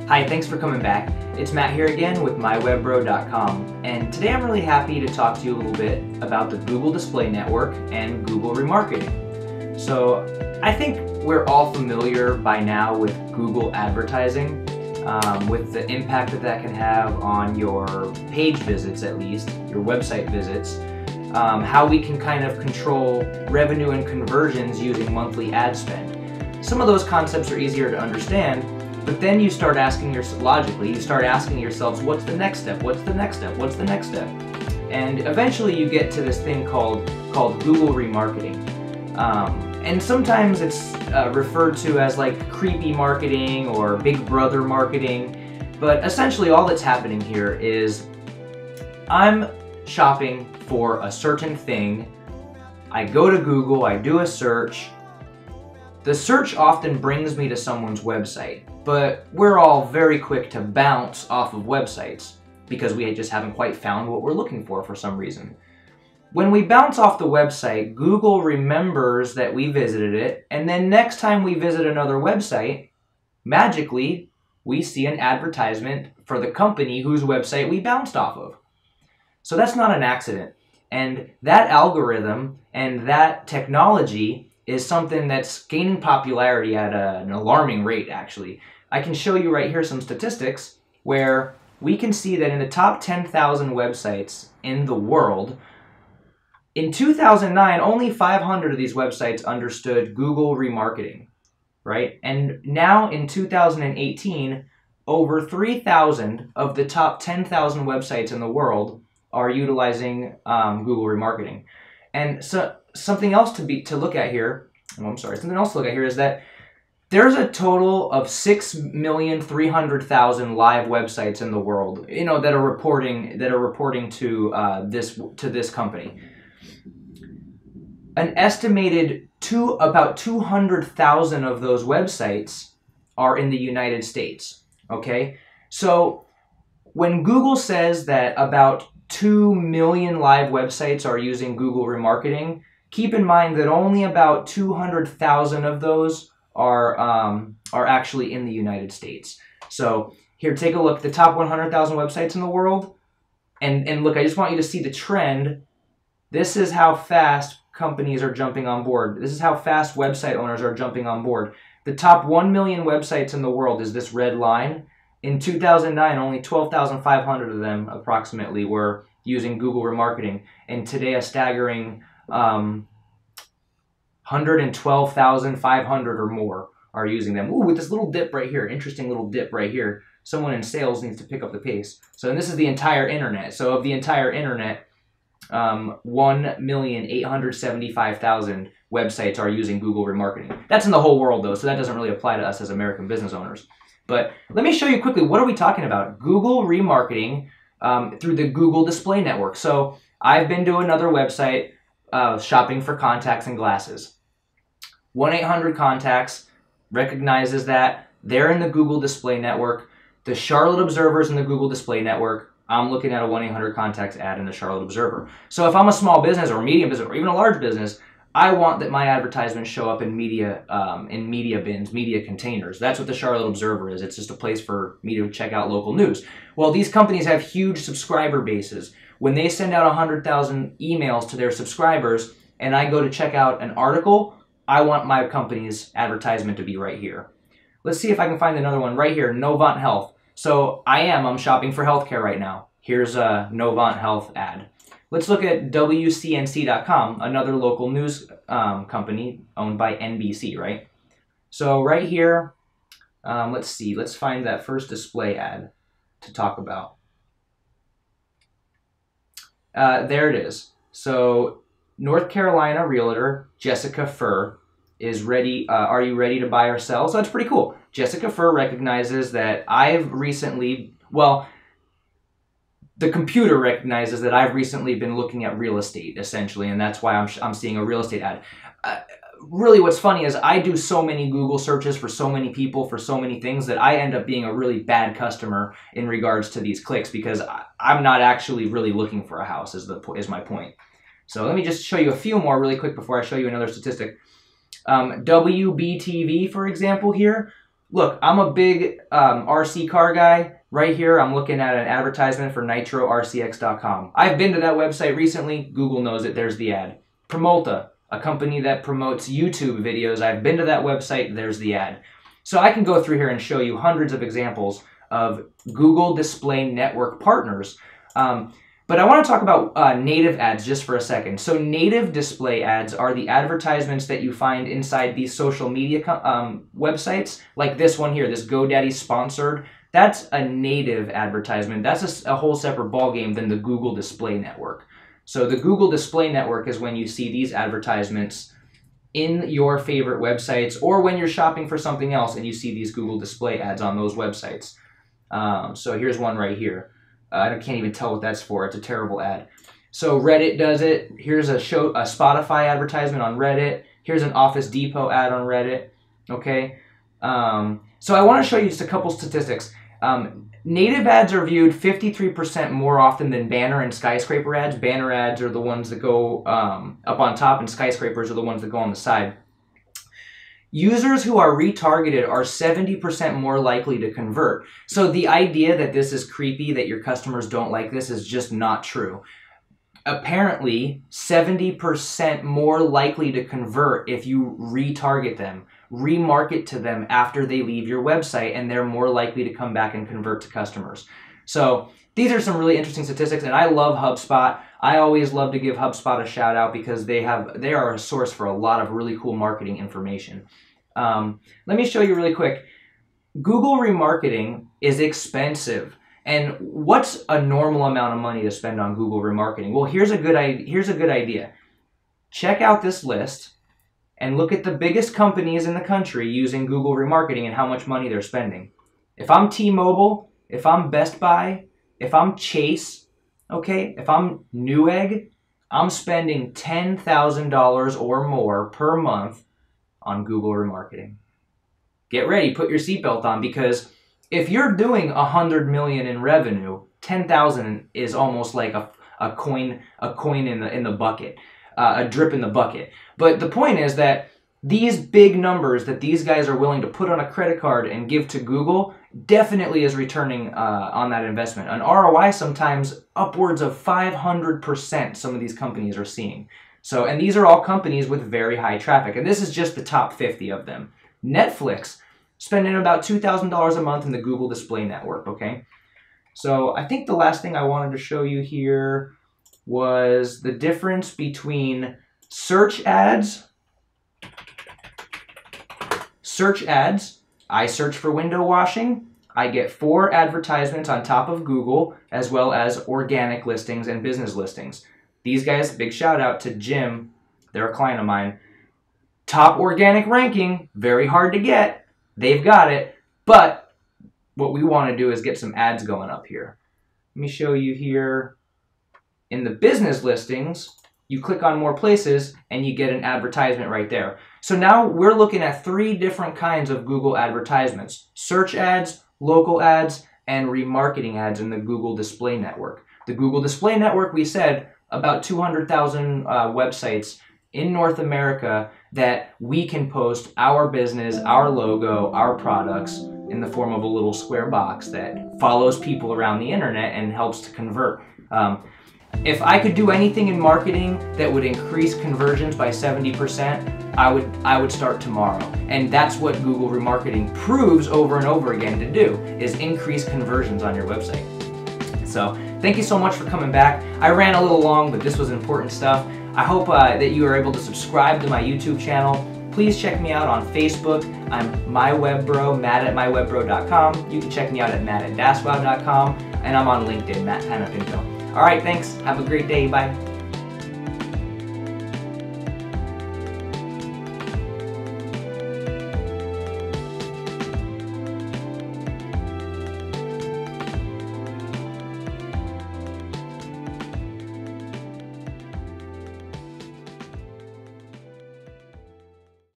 Hi, thanks for coming back. It's Matt here again with mywebbro.com, and today I'm really happy to talk to you a little bit about the Google Display Network and Google Remarketing. So I think we're all familiar by now with Google advertising, with the impact that that can have on your page visits, at least, your website visits, how we can kind of control revenue and conversions using monthly ad spend. Some of those concepts are easier to understand, but then you start asking yourself, logically, you start asking yourselves, what's the next step? What's the next step? What's the next step? And eventually you get to this thing called Google Remarketing. And sometimes it's referred to as like creepy marketing or big brother marketing. But essentially all that's happening here is I'm shopping for a certain thing. I go to Google, I do a search. The search often brings me to someone's website, but we're all very quick to bounce off of websites because we just haven't quite found what we're looking for some reason. When we bounce off the website, Google remembers that we visited it, and then next time we visit another website, magically, we see an advertisement for the company whose website we bounced off of. So that's not an accident. And that algorithm and that technology is something that's gaining popularity at an alarming rate, actually. I can show you right here some statistics where we can see that in the top 10,000 websites in the world, in 2009, only 500 of these websites understood Google Remarketing, right? And now in 2018, over 3,000 of the top 10,000 websites in the world are utilizing Google Remarketing. And so something else to look at here, something else to look at here is that there's a total of 6,300,000 live websites in the world, that are reporting to this company. An estimated about 200,000 of those websites are in the United States. Okay, so when Google says that about 2 million live websites are using Google Remarketing, keep in mind that only about 200,000 of those are actually in the United States. So here, take a look at the top 100,000 websites in the world, and look, I just want you to see the trend. This is how fast companies are jumping on board. This is how fast website owners are jumping on board. The top 1 million websites in the world is this red line. In 2009, only 12,500 of them approximately were using Google Remarketing, and today a staggering 112,500 or more are using them. Ooh, with this little dip right here, interesting little dip right here. Someone in sales needs to pick up the pace. So, and this is the entire internet. So of the entire internet, 1,875,000 websites are using Google Remarketing. That's in the whole world though, so that doesn't really apply to us as American business owners. But let me show you quickly, what are we talking about? Google Remarketing through the Google Display Network. So I've been to another website shopping for contacts and glasses. 1-800-CONTACTS recognizes that. They're in the Google Display Network. The Charlotte Observer's in the Google Display Network. I'm looking at a 1-800-CONTACTS ad in the Charlotte Observer. So if I'm a small business or a medium business or even a large business, I want that my advertisements show up in media bins, media containers. That's what the Charlotte Observer is. It's just a place for me to check out local news. Well, these companies have huge subscriber bases. When they send out 100,000 emails to their subscribers and I go to check out an article, I want my company's advertisement to be right here. Let's see if I can find another one right here, Novant Health. So I'm shopping for healthcare right now. Here's a Novant Health ad. Let's look at WCNC.com, another local news company owned by NBC, right? So right here, let's see, let's find that first display ad to talk about. There it is. So North Carolina realtor Jessica Furr is ready. Are you ready to buy or sell? So that's pretty cool. Jessica Furr recognizes that the computer recognizes that I've recently been looking at real estate, essentially, and that's why I'm seeing a real estate ad. Really, what's funny is I do so many Google searches for so many people, for so many things, that I end up being a really bad customer in regards to these clicks because I'm not actually really looking for a house, is my point. So let me just show you a few more really quick before I show you another statistic. WBTV, for example, here. look, I'm a big RC car guy. Right here, I'm looking at an advertisement for nitrorcx.com. I've been to that website recently. Google knows it. There's the ad. Promolta, a company that promotes YouTube videos. I've been to that website. There's the ad. So I can go through here and show you hundreds of examples of Google Display Network partners. But I want to talk about native ads just for a second. So native display ads are the advertisements that you find inside these social media websites, like this one here, this GoDaddy sponsored. That's a native advertisement. That's a whole separate ballgame than the Google Display Network. So the Google Display Network is when you see these advertisements in your favorite websites, or when you're shopping for something else and you see these Google Display ads on those websites. So here's one right here. I can't even tell what that's for. It's a terrible ad. So Reddit does it. Here's a Spotify advertisement on Reddit. Here's an Office Depot ad on Reddit. Okay. So I want to show you just a couple statistics. Native ads are viewed 53% more often than banner and skyscraper ads. Banner ads are the ones that go up on top, and skyscrapers are the ones that go on the side. Users who are retargeted are 70% more likely to convert. So the idea that this is creepy, that your customers don't like this, is just not true. Apparently, 70% more likely to convert if you retarget them, remarket to them after they leave your website, and they're more likely to come back and convert to customers. So these are some really interesting statistics, and I love HubSpot. I always love to give HubSpot a shout out because they are a source for a lot of really cool marketing information. Let me show you really quick. Google Remarketing is expensive. And what's a normal amount of money to spend on Google Remarketing? Well, here's a good idea. Check out this list and look at the biggest companies in the country using Google Remarketing and how much money they're spending. If I'm T-Mobile, if I'm Best Buy, if I'm Chase, okay, if I'm Newegg, I'm spending $10,000 or more per month on Google Remarketing. Get ready, put your seatbelt on, because if you're doing 100 million in revenue, 10,000 is almost like a coin in the bucket, a drip in the bucket. But the point is that these big numbers that these guys are willing to put on a credit card and give to Google definitely is returning on that investment. An ROI sometimes upwards of 500% some of these companies are seeing. So, and these are all companies with very high traffic. And this is just the top 50 of them. Netflix, spending about $2,000 a month in the Google Display Network, okay? So I think the last thing I wanted to show you here was the difference between search ads. Search ads, I search for window washing. I get 4 advertisements on top of Google, as well as organic listings and business listings. These guys, big shout out to Jim, they're a client of mine. Top organic ranking, very hard to get. They've got it, but what we want to do is get some ads going up here. Let me show you here. In the business listings, you click on more places and you get an advertisement right there. So now we're looking at 3 different kinds of Google advertisements: search ads, local ads, and remarketing ads in the Google Display Network. The Google Display Network, we said, about 200,000 websites in North America that we can post our business, our logo, our products in the form of a little square box that follows people around the internet and helps to convert. If I could do anything in marketing that would increase conversions by 70%, I would start tomorrow. And that's what Google Remarketing proves over and over again to do, is increase conversions on your website. So thank you so much for coming back. I ran a little long, but this was important stuff. I hope that you are able to subscribe to my YouTube channel. Please check me out on Facebook. I'm MyWebBro, Matt@mywebbro.com. You can check me out at Matt@daswow.com. And I'm on LinkedIn, Matt Panapinto. All right, thanks. Have a great day. Bye.